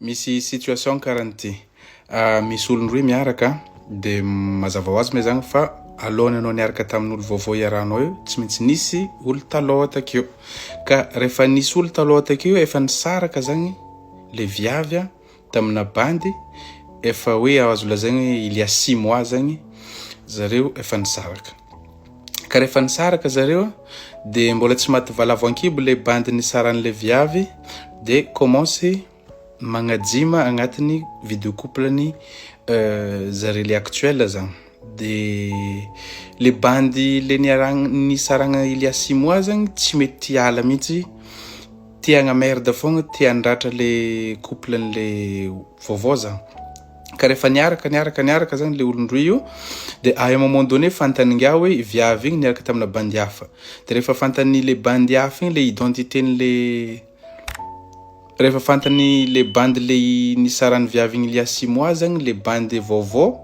misy situation karahan'ity. Misy olon roy miaraka de mazava ho azy me zagny fa alohany anao niaraka tamin'olo vaovao iarahanao io tsy maintsy nisy olo taloha takeo. Ka rehefa nisy olo taloha takeo efa nisaraka zagny le viavy tamina bandy, efa hoe azo lazaigny il y a 6 mois zagny zareo efa nisaraka. Ka rehefa nisaraka zareo de mbola tsy maty valavo ankibo le bandy nisaran'le viavy de commence magnajima agnatiny vidéo couple ni zareo le actuel zagny. De le bandy le nisaragna il y a 6 mois zagny tsy mety ala mihitsy, tia agnamerde fogna, tia andratra le couple le vaovao zagny. Ka rehefa niaraka zagny le olon-droy io de à un moment donné fantaninga hoe viavy igny niaraka tamina bandy hafa. De rehefa fantany le bandy hafa igny le identité-n'le rehefa fantany le bandy le nisaran'ny viavy igny il y a 6 mois zagny le bandy vaovao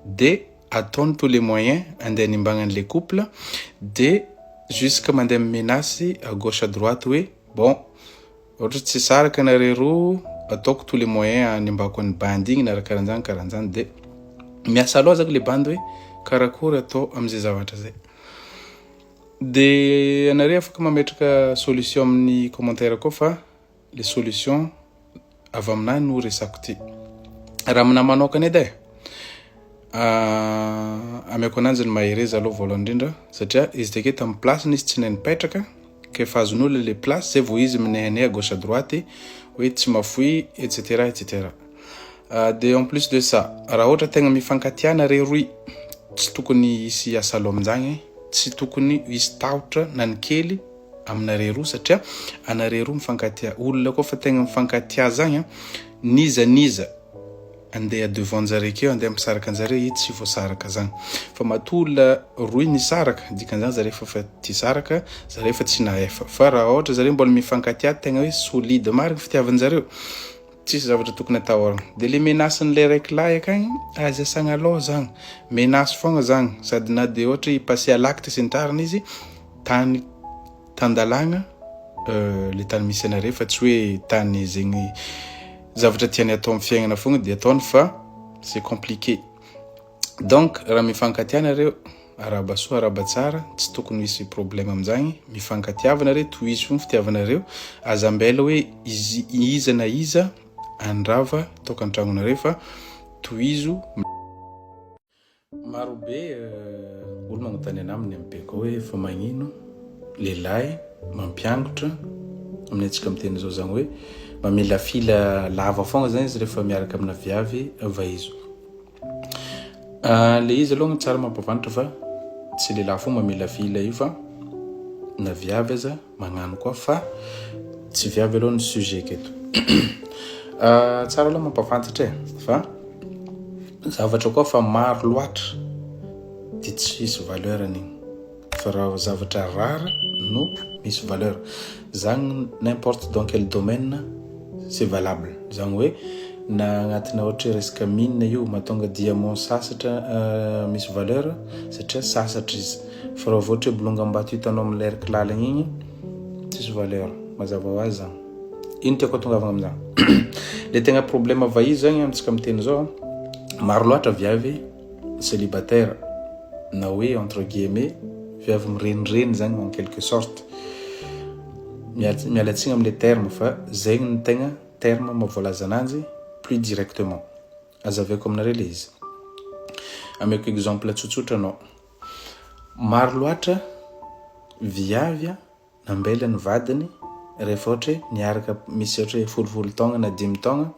de ataony tous les moyens andeha nimbagnan'le couple de jusqu'à mandeha menace à gauche à droite hoe bon ohatra tsy saraka anareo roa ataoko tous les moyens animbako ny bandy igny na karahan'zany de miasa aloha zagny le bandy hoe karakory atao am'zay zavatra zay. De anareo afaka mametraka solution amin'ny commentaire koa fa les solutions avy aminahy no resako ty. Raha aminahy manokana edy ameko ananjy ny mahereza aloha voalohany indrindra satria izy take tamin'ny place izy tsy nipetraka ka efa azon'olo le place zay vao izy minehanea à gauche à droite hoe tsy mafoy etc. De en plus de ça, raha ohatra tegna mifankatiana re roy tsy tokony hisy asalo amin'izagny, tsy tokony hisy tahotra na ny kely aminare roa satria anare roa mifankatia. Olona koa fa tegna mifankatia zagny niza andeha devant zareo keo andeha misaraka anjareo ity tsy voasaraka zagny. Fa matolona roy nisaraka dikan'izany zareo fa tia saraka, zareo fa tsy nahefa. Fa raha ohatra zareo mbola mifankatia tegna hoe solide marina fitiavan'jareo, tsisy zavatra tokony atahorana. De le menacen'le raiky lahy akagny azy asagna aloha zagny, menace fogna zagny, sady na de ohatra passé à l'acte sy ny tariny izy tany tandalagna le tany misy anareo fa tsy hoe tany zegny zavatra tiany atao amin'ny fiaignana fogna de ataony fa c'est compliqué. Donc raha mifankatiana nareo araba soa araba tsara, tsy tokony misy problème amin'izagny. Mifankatiavanareo, tohizo fogna fitiavanareo, azambela hoe iza na iza andrava tokantragnonareo fa tohizo. Marobe olo magnotany anahy amin'ny ampeko hoe fa magnino lehilahy mampiangotra amin'ny antsika miteny zao zagny hoe mamela fila lava fogna zany izy rehefa miaraka amina viavy vaizo. Le izy aloha tsara mampavantra fa tsy lehilahy fogna mamela fila io fa na viavy aza magnano koa fa tsy viavy aloha ny sujet keto. Tsara aloha mampafantatra fa zavatra koa fa maro loatra de tsy misy valeur an'igny. Fa raha zavatra rare no misy valeur zagny, n'importe dans quel domaine c'est valable. Zagny hoe na agnatina ohatra resaka mine io mahatonga diamant sasatra misy valeur satria sasatra izy. Fa raha ohatra bolongam-bato hitanao amin'ny l'air lalagna igny tsisy valeur, mazava ho azy zagny. Ino tiako atongavana amin'izany. Le tegna problème vaizy zagny amintsika miteny zao, maro loatra viavy célibataire na hoe entre guillemets viavy mirenireny zagny en quelque sorte. Mialatsiny amin'le terme fa zegny ny tegna terme mahavoalaza ananjy plus directement. Azaveko aminareo le izy. Ameko exemple tsotsotra anao. Maro loatra viavy nambela ny vadiny rehefa ohatra niaraka misy ohatra 10 taogna na 10 taogna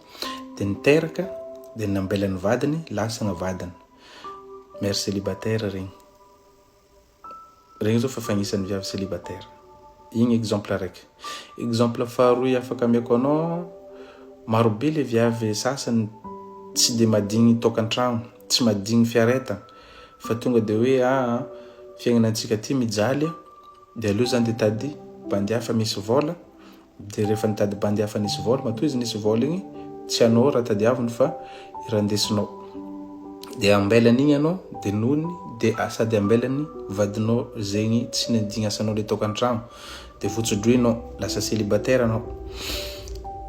de niteraka de nambela ny vadiny lasagna vadiny. Mère célibataire regny. Regny zao fa fagnisan'ny viavy célibataire. Igny exemple araiky. Exemple faharoy afaka ameko anao, marobe le viavy sasany tsy de madigny tokantragno, tsy madigny fiaretana fa tonga de hoe fiaignanantsika ty mijaly de aleo zany de tady bandy hafa misy vola, de rehefa nitady bandy hafa nisy vola matoa izy nisy vola igny tsy anao raha tadiaviny fa irandesinao. De ambelany igny anao de nony de sady ambelany vadinao zegny tsy nadigny asanao le tokantragno de votsodroinao lasa célibataire anao.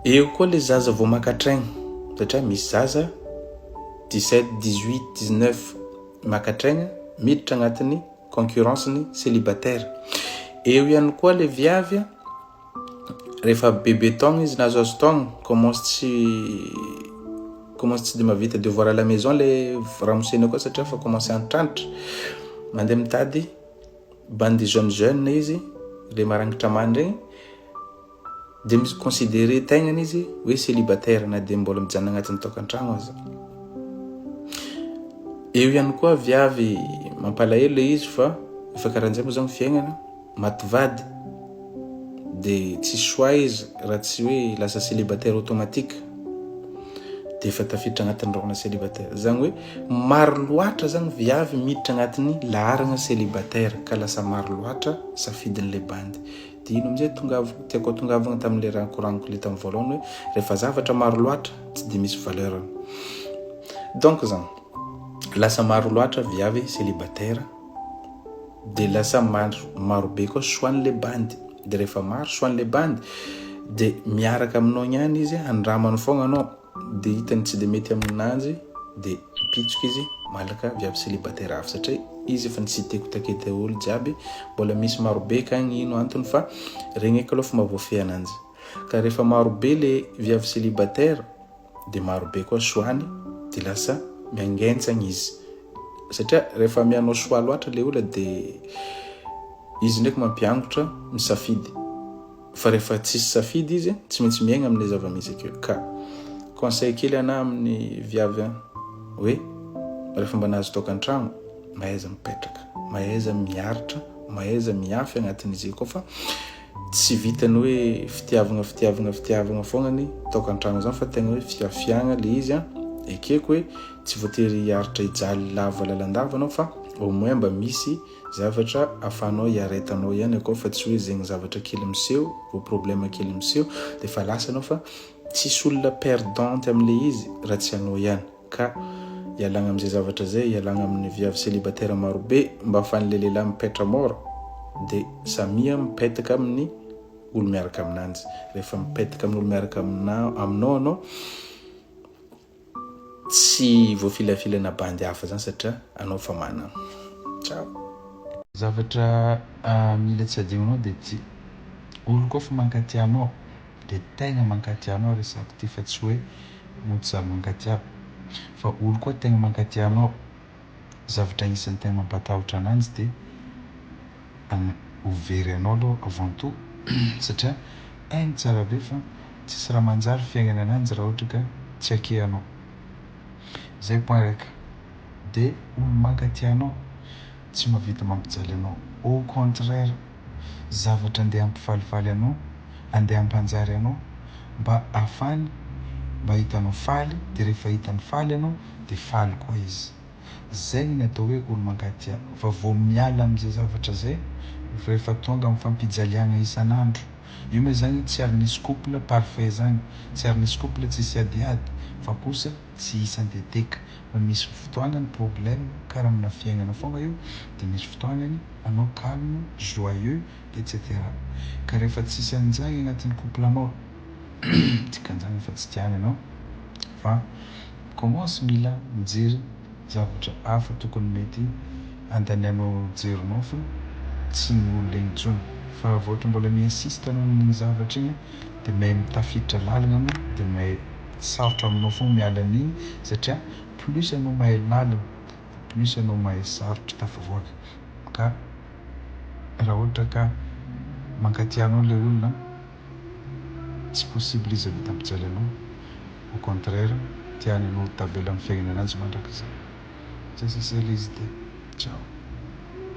eo koa le zaza vao makatraigny satria misy zaza 17 18 19 makatraigna miditra agnatin'ny concurrence ny célibataire. Eo ihany koa le viavy rehefa bébé taogna izy nazoazo taogna commence tsy de mavita devoir à la maison le ramosena koa satria fa commence antrantitra mandeha mitady bande jeune izy le marangitra mandry regny de misy considéré tegnany izy hoe célibataire na de mbola mijanona agnatin'ny tokantragno aza. Eo ihany koa viavy mampalahelo le izy fa efa karahan'izay moa zany fiaignana mativady de tsy choix izy raha tsy hoe lasa célibataire automatique de efa tafiditra agnatin'ny rôna célibataire. Zany hoe maro loatra zany viavy miditra agnatin'ny laharana célibataire ka lasa maro loatra safidin'le bandy. De ino amizay tiako tongavagna tamin'le raha koragniko le tamin'ny voalohany hoe rehefa zavatra maro loatra tsy de misy valeur. Donc zany lasa maro loatra viavy célibataire de lasa maro be koa choix-n'le bandy. De rehefa maro choix-n'le bandy de miaraka aminao ihany izy andramany fogna anao de hitany tsy de mety aminanjy de pitsoka izy malaka viavy célibataire hafa satria izy efa nisiteko takety olo jiaby mbola misy maro be kagny ino antony fa regny eky aloha fa mahavoafehy ananjy. Ka rehefa maro be le viavy célibataire de maro be koa choix-ny de lasa miangentsagny izy satria rehefa mianao choix loatra le olo de izy ndraiky mampiangotra misafidy fa rehefa tsisy safidy izy tsy maintsy miaigna amin'le zava-misy akeo. Ka conseil kely ana amin'ny viavy hoe rehefa mba nahazo tokantragno mahaiza mipetraka, mahaiza miaritra, mahaiza miafy agnatin'izy koa fa tsy vitany hoe fitiavagna fognany tokantragno zany fa tegna hoe fiafiagna le izy ekeko hoe tsy voatery hiaritra hijaly lava lalandava fa au moins mba misy zavatra afanao hiaretanao ihany akao fa tsy hoe zegny zavatra kely miseho vo problème kely miseho de fa lasa anao fa tsisy olona perdante am'le izy raha tsy anao ihany. Ka ialagna am'izay zavatra zay, ialagna amin'ny viavy célibataire maro be mba afan'le lehilahy mipetra mora de samia mipetaka amin'ny olo miaraka aminanjy. Rehefa mipetaka amin'ny olo miaraka aminao anao tsy voafilafilana bandy hafa zany satria anao fa manana. Ciao. Zavatra mila tsy adinonao de ty olo koa fa mankaty anao de tegna mankaty anao resako ty fa tsy hoe motsy mankaty aby fa olo koa tegna mankaty anao. Zavatra anisan'ny tegna mampatahotra ananjy de overy anao aloha avant tout satria hainy tsara be fa tsisy raha manjary fiaignana ananjy raha ohatra ka tsy akehanao. Zay point raiky. De olo mankaty anao tsy mahavita mampijaly anao, au contraire zavatra andeha hampifalifaly anao, andeha hampanjary anao mba afany mba hitanao faly de rehefa hitany faly anao de faly koa izy. Zay ny atao hoe olo mankaty fa vao miala am'izay zavatra zay rehefa tonga amin'ny fampijaliagna isan'andro. Io moa zany tsy ary nisy couple parfait zany, tsy ary nisy couple tsisy adiady fa kosa tsy isan-teteka fa misy fotoanany problème karaha amina fiaignana fogna io de misy fotoanany anao calme, joyeux etc. Ka rehefa tsisy an'izany agnatin'ny couple anao dikan'izany efa tsy tiany anao fa commence mila mijery zavatra hafa tokony mety andanianao jerinao fa tsy ny olo egny intsony fa vao ohatra mbola mi-insiste anao amin'igny zavatra igny de mahay mitafiditra lalana anao de mahay sarotra aminao fogna miala an'igny satria plus anao mahay lalana plus anao mahay sarotra tafavoaka. Ka raha ohatra ka mankaty anao le olona tsy possible izy avita hampijaly anao, au contraire tiany anao tabela amin'ny fiaignana ananjy mandrakizay. Zay izy de ciao.